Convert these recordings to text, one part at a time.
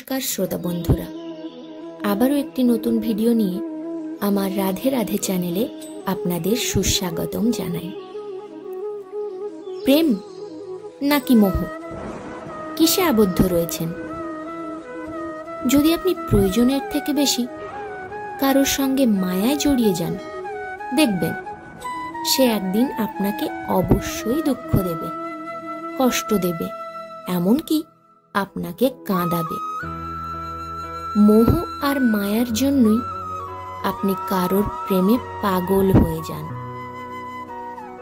নমস্কার শ্রোতা বন্ধুরা, আবারও একটি নতুন ভিডিও নিয়ে আমার রাধে রাধে চ্যানেলে আপনাদের সুস্বাগতম জানাই। প্রেম নাকি মোহ, কিসে আবদ্ধ রয়েছেন? যদি আপনি প্রয়োজনের থেকে বেশি কারোর সঙ্গে মায়ায় জড়িয়ে যান, দেখবেন সে একদিন আপনাকে অবশ্যই দুঃখ দেবে, কষ্ট দেবে, এমনকি আপনাকে কাঁদাবে। মোহ আর মায়ার জন্যই আপনি কারোর প্রেমে পাগল হয়ে যান।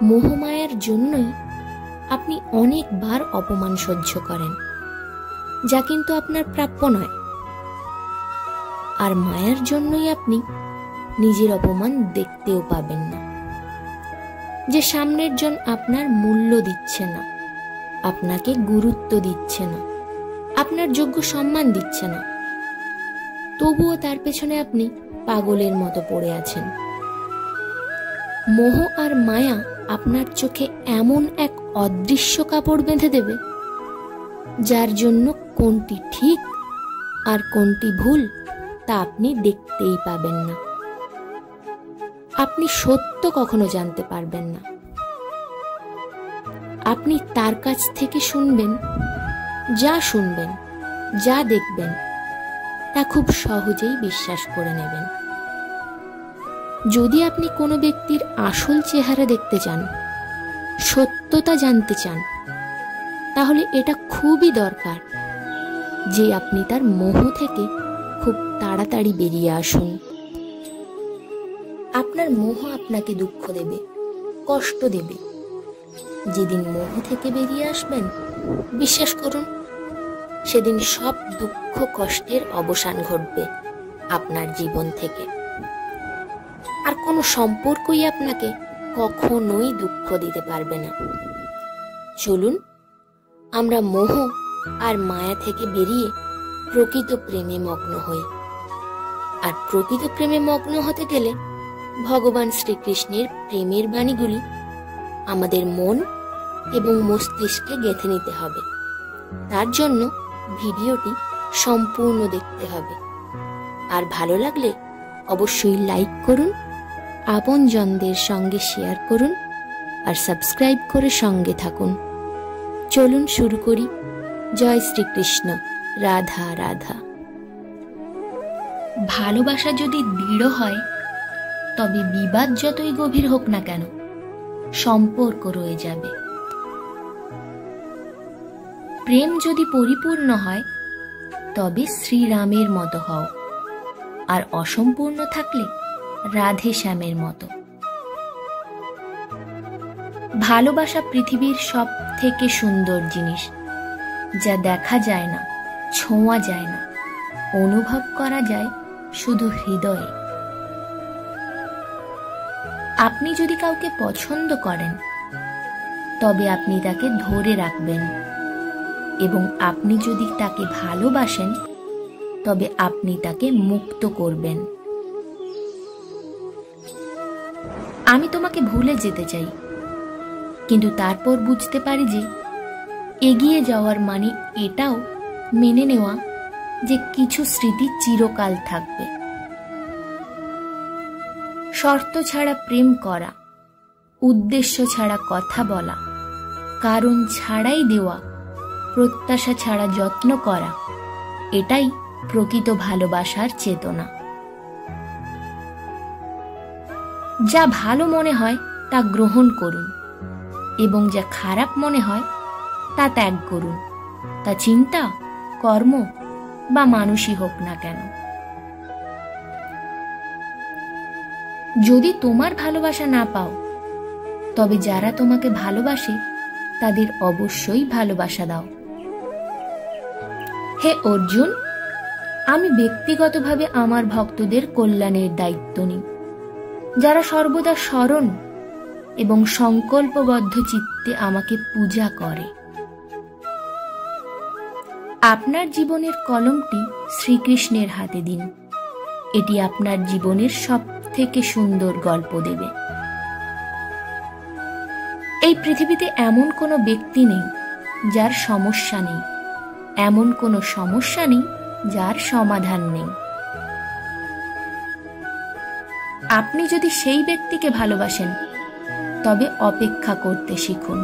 মোহমায়ার জন্যই আপনি অনেকবার অপমান সহ্য করেন, যা কিন্তু আপনার প্রাপ্য নয়। আর মায়ার জন্যই আপনি নিজের অপমান দেখতেও পাবেন না, যে সামনের জন আপনার মূল্য দিচ্ছে না, আপনাকে গুরুত্ব দিচ্ছে না, আপনার যোগ্য সম্মান দিচ্ছে না, তবুও তার পেছনে আপনি পাগলের মতো পড়ে আছেন। মোহ আর মায়া আপনার চোখে এমন এক অদৃশ্য কাপড় বেঁধে দেবে, যার জন্য কোনটি ঠিক আর কোনটি ভুল তা আপনি দেখতেই পাবেন না। আপনি সত্য কখনো জানতে পারবেন না। আপনি তার কাছ থেকে শুনবেন, যা দেখবেন তা খুব সহজেই বিশ্বাস করে নেবেন। যদি আপনি কোনো ব্যক্তির আসল চেহারা দেখতে চান, সত্যতা জানতে চান, তাহলে এটা খুবই দরকার যে আপনি তার মোহ থেকে খুব তাড়াতাড়ি বেরিয়ে আসুন। আপনার মোহ আপনাকে দুঃখ দেবে, কষ্ট দেবে। যেদিন মোহ থেকে বেরিয়ে আসবেন, বিশ্বাস করুন, সেদিন সব দুঃখ কষ্টের অবসান ঘটবে আপনার জীবন থেকে। আর কোনো সম্পর্কই আপনাকে কখনোই দুঃখ দিতে পারবে না। চলুন আমরা মোহ আর মায়া থেকে বেরিয়ে প্রকৃত প্রেমে মগ্ন হই। আর প্রকৃত প্রেমে মগ্ন হতে গেলে ভগবান শ্রীকৃষ্ণের প্রেমের বাণীগুলি আমাদের মন এবং মস্তিষ্কে গেঁথে নিতে হবে। তার জন্য ভিডিওটি সম্পূর্ণ দেখতে হবে। আর ভালো লাগলে অবশ্যই লাইক করুন, আপনজনদের সঙ্গে শেয়ার করুন, আর সাবস্ক্রাইব করে সঙ্গে থাকুন। চলুন শুরু করি। জয় শ্রীকৃষ্ণ, রাধা রাধা। ভালোবাসা যদি দৃঢ় হয়, তবে বিবাদ যতই গভীর হোক না কেন, সম্পর্ক রয়ে যাবে। প্রেম যদি পরিপূর্ণ হয়, তবে শ্রীরামের মতো হও, আর অসম্পূর্ণ থাকলে রাধে শ্যামের মতো। ভালোবাসা পৃথিবীর সব থেকে সুন্দর জিনিস, যা দেখা যায় না, ছোঁয়া যায় না, অনুভব করা যায় শুধু হৃদয়ে। আপনি যদি কাউকে পছন্দ করেন, তবে আপনি তাকে ধরে রাখবেন, এবং আপনি যদি তাকে ভালোবাসেন, তবে আপনি তাকে মুক্ত করবেন। আমি তোমাকে ভুলে যেতে চাই, কিন্তু তারপর বুঝতে পারি যে এগিয়ে যাওয়ার মানে এটাও মেনে নেওয়া যে কিছু স্মৃতি চিরকাল থাকবে। শর্ত ছাড়া প্রেম করা, উদ্দেশ্য ছাড়া কথা বলা, কারণ ছাড়াই দেওয়া, প্রত্যাশা ছাড়া যত্ন করা, এটাই প্রকৃত ভালোবাসার চেতনা। যা ভালো মনে হয় তা গ্রহণ করুন, এবং যা খারাপ মনে হয় তা ত্যাগ করুন, তা চিন্তা, কর্ম বা মানুষই হোক না কেন। যদি তোমার ভালোবাসা না পাও, তবে যারা তোমাকে ভালোবাসে তাদের অবশ্যই ভালোবাসা দাও। হে অর্জুন, আমি ব্যক্তিগতভাবে আমার ভক্তদের কল্যাণের দায়িত্ব নিই, যারা সর্বদা স্মরণ এবং সংকল্পবদ্ধ চিত্তে আমাকে পূজা করে। আপনার জীবনের কলমটি শ্রীকৃষ্ণের হাতে দিন। এটি আপনার জীবনের সব থেকে সুন্দর গল্প দেবে। এই পৃথিবীতে এমন কোনো ব্যক্তি নেই যার সমস্যা নেই, এমন কোনো সমস্যা নেই যার সমাধান নেই। আপনি যদি সেই ব্যক্তিকে ভালোবাসেন, তবে অপেক্ষা করতে শিখুন।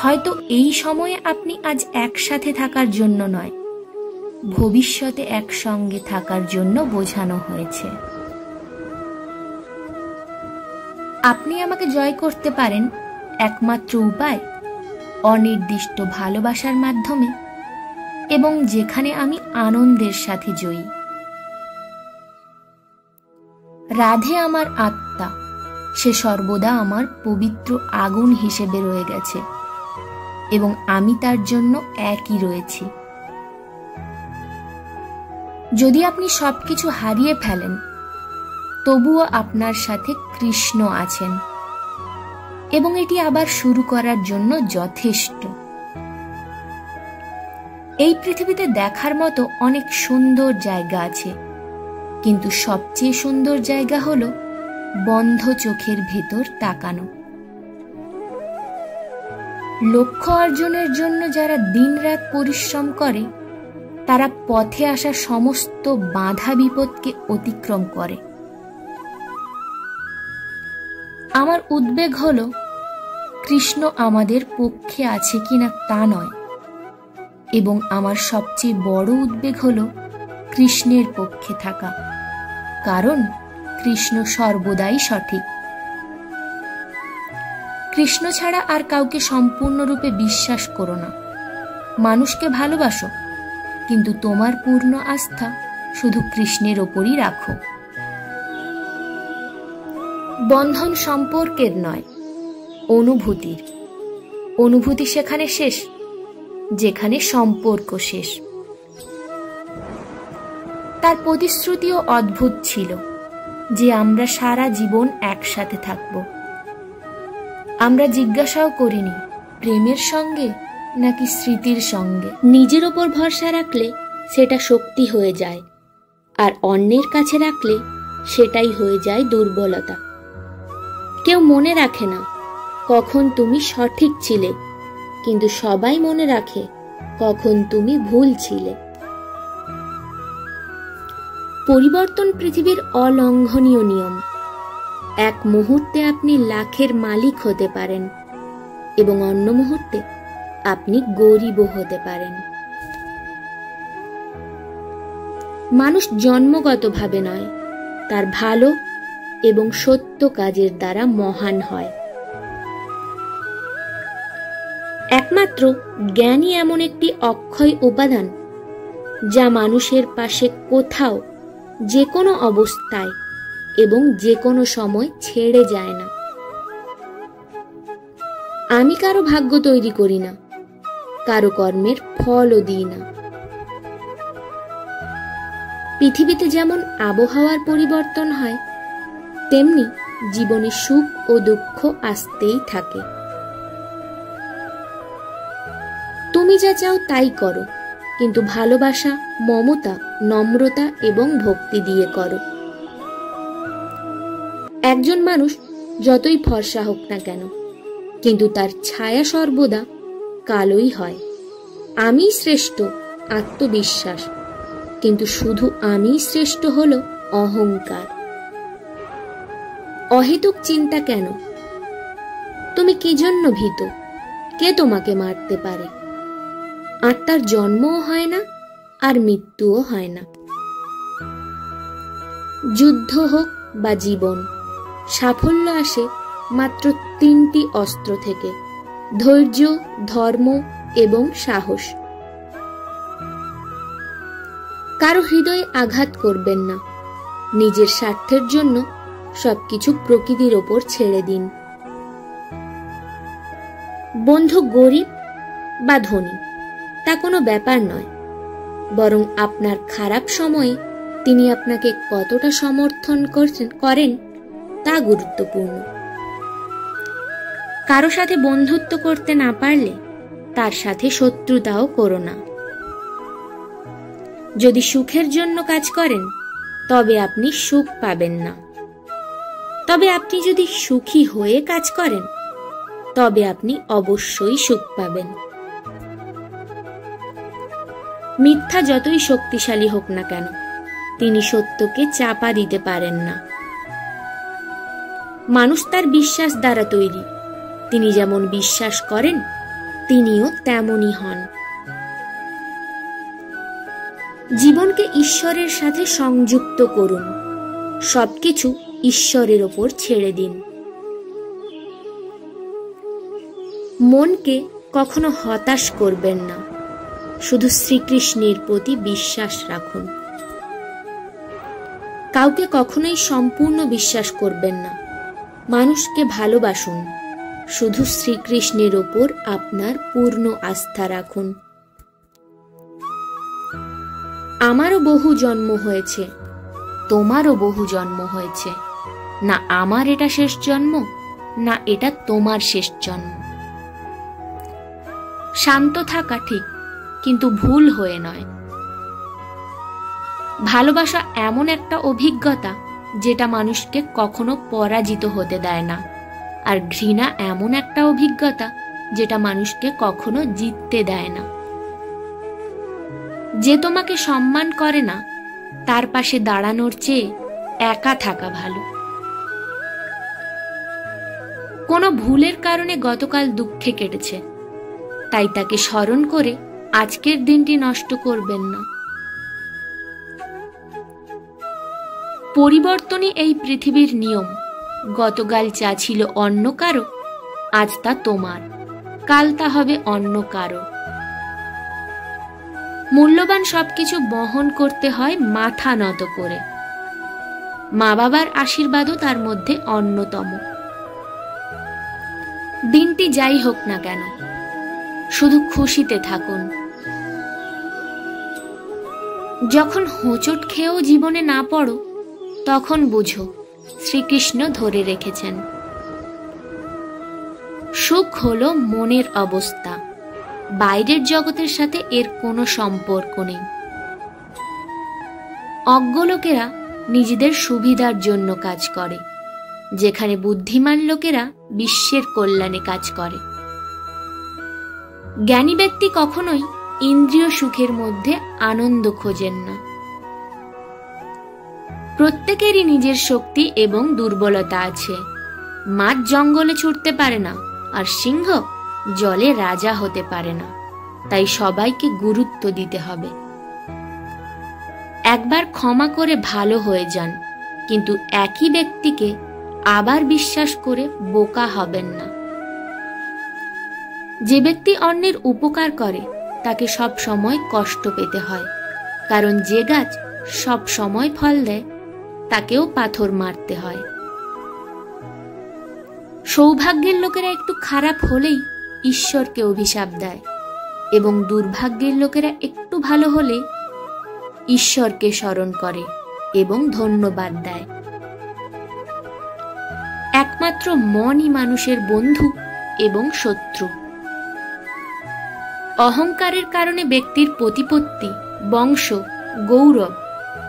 হয়তো এই সময়ে আপনি আজ একসাথে থাকার জন্য নয়, ভবিষ্যতে একসঙ্গে থাকার জন্য বোঝানো হয়েছে। আপনি আমাকে জয় করতে পারেন একমাত্র উপায় অনির্দিষ্ট ভালোবাসার মাধ্যমে, এবং যেখানে আমি আনন্দের সাথে জয়ী। রাধে আমার আত্মা, সে সর্বদা আমার পবিত্র আগুন হিসেবে রয়ে গেছে এবং আমি তার জন্য একই রয়েছি। যদি আপনি সবকিছু হারিয়ে ফেলেন, তবুও আপনার সাথে কৃষ্ণ আছেন এবং এটি আবার শুরু করার জন্য যথেষ্ট। এই পৃথিবীতে দেখার মতো অনেক সুন্দর জায়গা আছে, কিন্তু সবচেয়ে সুন্দর জায়গা হলো বন্ধ চোখের ভেতর তাকানো। লক্ষ্য অর্জনের জন্য যারা দিনরাত পরিশ্রম করে, তারা পথে আসা সমস্ত বাধা বিপদকে অতিক্রম করে। আমার উদ্বেগ হলো কৃষ্ণ আমাদের পক্ষে আছে কিনা তা নয়, এবং আমার সবচেয়ে বড় উদ্বেগ হলো কৃষ্ণের পক্ষে থাকা, কারণ কৃষ্ণ সর্বদাই সঠিক। কৃষ্ণ ছাড়া আর কাউকে সম্পূর্ণরূপে বিশ্বাস করো না। মানুষকে ভালোবাসো, কিন্তু তোমার পূর্ণ আস্থা শুধু কৃষ্ণের ওপরই রাখো। বন্ধন সম্পর্কের নয়, অনুভূতির। অনুভূতি সেখানে শেষ যেখানে সম্পর্ক শেষ। তার প্রতিশ্রুতিও অদ্ভুত ছিল যে আমরা সারা জীবন একসাথে থাকব। আমরা জিজ্ঞাসাও করিনি প্রেমের সঙ্গে নাকি স্মৃতির সঙ্গে। নিজের ওপর ভরসা রাখলে সেটা শক্তি হয়ে যায়, আর অন্যের কাছে রাখলে সেটাই হয়ে যায় দুর্বলতা। কেউ মনে রাখে না কখন তুমি সঠিক ছিলে, কিন্তু সবাই মনে রাখে কখন তুমি ভুল ছিলে। পরিবর্তন পৃথিবীর অলঙ্ঘনীয় নিয়ম। এক মুহূর্তে আপনি লাখের মালিক হতে পারেন এবং অন্য মুহূর্তে আপনি গরিবও হতে পারেন। মানুষ জন্মগতভাবে নয়, তার ভালো এবং সত্য কাজের দ্বারা মহান হয়। একমাত্র জ্ঞানই এমন একটি অক্ষয় উপাদান যা মানুষের পাশে কোথাও, যে কোনো অবস্থায় এবং যে কোনো সময় ছেড়ে যায় না। আমি কারো ভাগ্য তৈরি করি না, কারো কর্মের ফলও দিই না। পৃথিবীতে যেমন আবহাওয়ার পরিবর্তন হয়, তেমনি জীবনে সুখ ও দুঃখ আসতেই থাকে। তুমি যা চাও তাই করো, কিন্তু ভালোবাসা, মমতা, নম্রতা এবং ভক্তি দিয়ে করো। একজন মানুষ যতই ফর্সা হোক না কেন, কিন্তু তার ছায়া সর্বদা কালোই হয়। আমি শ্রেষ্ঠ, আত্মবিশ্বাস, কিন্তু শুধু আমি শ্রেষ্ঠ হলো অহংকার। অহেতুক চিন্তা কেন? তুমি কি জন্য ভীত? কে তোমাকে মারতে পারে? আত্মার জন্মও হয় না, আর মৃত্যুও হয় না। যুদ্ধ হোক বা জীবন, সাফল্য আসে মাত্র তিনটি অস্ত্র থেকে: ধৈর্য, ধর্ম এবং সাহস। কারো হৃদয়ে আঘাত করবেন না। নিজের স্বার্থের জন্য সবকিছু প্রকৃতির ওপর ছেড়ে দিন। বন্ধু গরিব বা ধনী তা কোনো ব্যাপার নয়, বরং আপনার খারাপ সময়ে তিনি আপনাকে কতটা সমর্থন করেন তা গুরুত্বপূর্ণ। কারো সাথে বন্ধুত্ব করতে না পারলে তার সাথে শত্রুতাও করো না। যদি সুখের জন্য কাজ করেন, তবে আপনি সুখ পাবেন না। তবে আপনি যদি সুখী হয়ে কাজ করেন, তবে আপনি অবশ্যই সুখ পাবেন। মিথ্যা যতই শক্তিশালী হোক না কেন, তিনি সত্যকে চাপা দিতে পারেন না। মানুষ তার বিশ্বাস দ্বারা তৈরি। তিনি যেমন বিশ্বাস করেন, তিনিও তেমনই হন। জীবনকে ঈশ্বরের সাথে সংযুক্ত করুন। সবকিছু ঈশ্বরের ওপর ছেড়ে দিন। মনকে কখনো হতাশ করবেন না। শুধু শ্রীকৃষ্ণের প্রতি বিশ্বাস রাখুন। কাউকে কখনোই সম্পূর্ণ বিশ্বাস করবেন না। মানুষকে ভালোবাসুন। শুধু শ্রীকৃষ্ণের ওপর আপনার পূর্ণ আস্থা রাখুন। আমারও বহু জন্ম হয়েছে, তোমারও বহু জন্ম হয়েছে। না আমার এটা শেষ জন্ম, না এটা তোমার শেষ জন্ম। শান্ত থাকা ঠিক, কিন্তু ভুল হয়ে নয়। ভালোবাসা এমন একটা অভিজ্ঞতা যেটা মানুষকে কখনো পরাজিত হতে দেয় না, আর ঘৃণা এমন একটা অভিজ্ঞতা যেটা মানুষকে কখনো জিততে দেয় না। যে তোমাকে সম্মান করে না, তার পাশে দাঁড়ানোর চেয়ে একা থাকা ভালো। কোনো ভুলের কারণে গতকাল দুঃখে কেটেছে, তাই তাকে স্মরণ করে আজকের দিনটি নষ্ট করবেন না। পরিবর্তনই এই পৃথিবীর নিয়ম। গতকাল যা ছিল অন্য কারো, আজ তা তোমার, কাল তা হবে অন্য কারো। মূল্যবান সবকিছু বহন করতে হয় মাথা নত করে। মা বাবার আশীর্বাদও তার মধ্যে অন্যতম। দিনটি যাই হোক না কেন, শুধু খুশিতে থাকুন। যখন হোঁচট খেয়েও জীবনে না পড়ো, তখন বুঝো শ্রীকৃষ্ণ ধরে রেখেছেন। সুখ হলো মনের অবস্থা, বাইরের জগতের সাথে এর কোনো সম্পর্ক নেই। অজ্ঞ লোকেরা নিজেদের সুবিধার জন্য কাজ করে, যেখানে বুদ্ধিমান লোকেরা বিশ্বের কল্যাণে কাজ করে। জ্ঞানী ব্যক্তি কখনোই ইন্দ্রিয় সুখের মধ্যে আনন্দ খোঁজেন না। প্রত্যেকেরই নিজের শক্তি এবং দুর্বলতা আছে। মাছ জঙ্গলে ছুটতে পারে না, আর সিংহ জলে রাজা হতে পারে না। তাই সবাইকে গুরুত্ব দিতে হবে। একবার ক্ষমা করে ভালো হয়ে যান, কিন্তু একই ব্যক্তিকে আবার বিশ্বাস করে বোকা হবেন না। যে ব্যক্তি অন্যের উপকার করে, তাকে সব সময় কষ্ট পেতে হয়, কারণ যে গাছ সব সময় ফল দেয়, তাকেও পাথর মারতে হয়। সৌভাগ্যের লোকেরা একটু খারাপ হলেই ঈশ্বরকে অভিশাপ দেয়, এবং দুর্ভাগ্যের লোকেরা একটু ভালো হলে ঈশ্বরকে স্মরণ করে এবং ধন্যবাদ দেয়। একমাত্র মনই মানুষের বন্ধু এবং শত্রু। অহংকারের কারণে ব্যক্তির প্রতিপত্তি, বংশ, গৌরব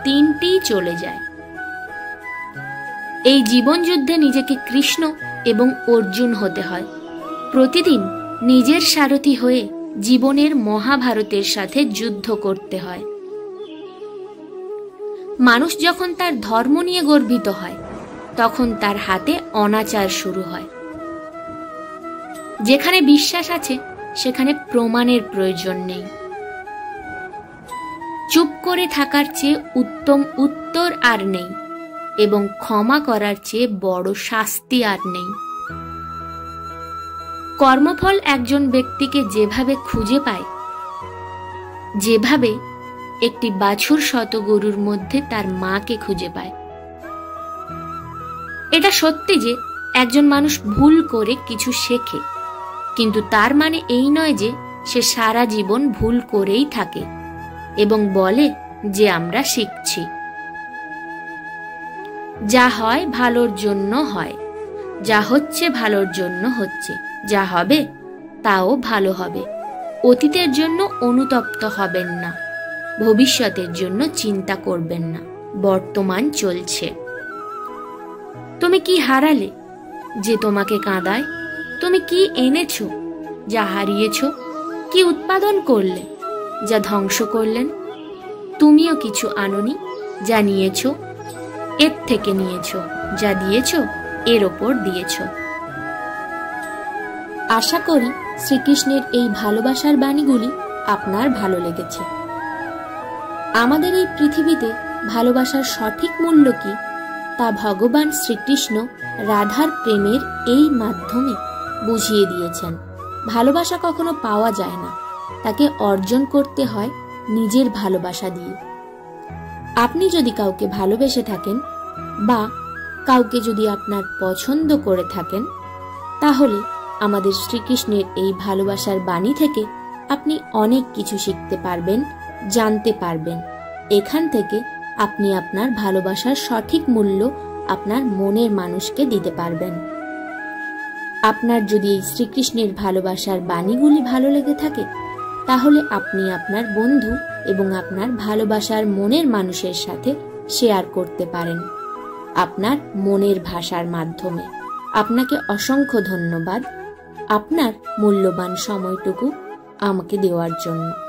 তিনটিই চলে যায়। এই জীবনযুদ্ধে নিজেকে কৃষ্ণ এবং অর্জুন হতে হয়। প্রতিদিন নিজের সারথি হয়ে জীবনের মহাভারতের সাথে যুদ্ধ করতে হয়। মানুষ যখন তার ধর্ম নিয়ে গর্বিত হয়, তখন তার হাতে অনাচার শুরু হয়। যেখানে বিশ্বাস আছে, সেখানে প্রমাণের প্রয়োজন নেই। চুপ করে থাকার চেয়ে উত্তম উত্তর আর নেই, এবং ক্ষমা করার চেয়ে বড় শাস্তি আর নেই। কর্মফল একজন ব্যক্তিকে যেভাবে খুঁজে পায়, যেভাবে একটি বাছুর শত গরুর মধ্যে তার মাকে খুঁজে পায়। এটা সত্যি যে একজন মানুষ ভুল করে কিছু শেখে, কিন্তু তার মানে এই নয় যে সে সারা জীবন ভুল করেই থাকে এবং বলে যে আমরা শিখছি। যা হয় ভালোর জন্য হয়, যা হচ্ছে ভালোর জন্য হচ্ছে, যা হবে তাও ভালো হবে। অতীতের জন্য অনুতপ্ত হবেন না, ভবিষ্যতের জন্য চিন্তা করবেন না। বর্তমান চলছে। তুমি কি হারালে যে তোমাকে কাঁদায়? তুমি কি এনেছো যা হারিয়েছ? কি উৎপাদন করলে যা ধ্বংস করলেন, তুমিও কিছু আনোনি, যা নিয়েছ এর থেকে নিয়েছ, যা দিয়েছ এর ওপর দিয়েছ। আশা করি শ্রীকৃষ্ণের এই ভালোবাসার বাণীগুলি আপনার ভালো লেগেছে। আমাদের এই পৃথিবীতে ভালোবাসার সঠিক মূল্য কি তা ভগবান শ্রীকৃষ্ণ রাধার প্রেমের এই মাধ্যমে বুঝিয়ে দিয়েছেন। ভালোবাসা কখনো পাওয়া যায় না, তাকে অর্জন করতে হয় নিজের ভালোবাসা দিয়ে। আপনি যদি কাউকে ভালোবেসে থাকেন বা কাউকে যদি আপনার পছন্দ করে থাকেন, তাহলে আমাদের শ্রীকৃষ্ণের এই ভালোবাসার বাণী থেকে আপনি অনেক কিছু শিখতে পারবেন, জানতে পারবেন। এখান থেকে আপনি আপনার ভালোবাসার সঠিক মূল্য আপনার মনের মানুষকে দিতে পারবেন। আপনার যদি এই শ্রীকৃষ্ণের ভালোবাসার বাণীগুলি ভালো লেগে থাকে, তাহলে আপনি আপনার বন্ধু এবং আপনার ভালোবাসার মনের মানুষের সাথে শেয়ার করতে পারেন আপনার মনের ভাষার মাধ্যমে। আপনাকে অসংখ্য ধন্যবাদ আপনার মূল্যবান সময়টুকু আমাকে দেওয়ার জন্য।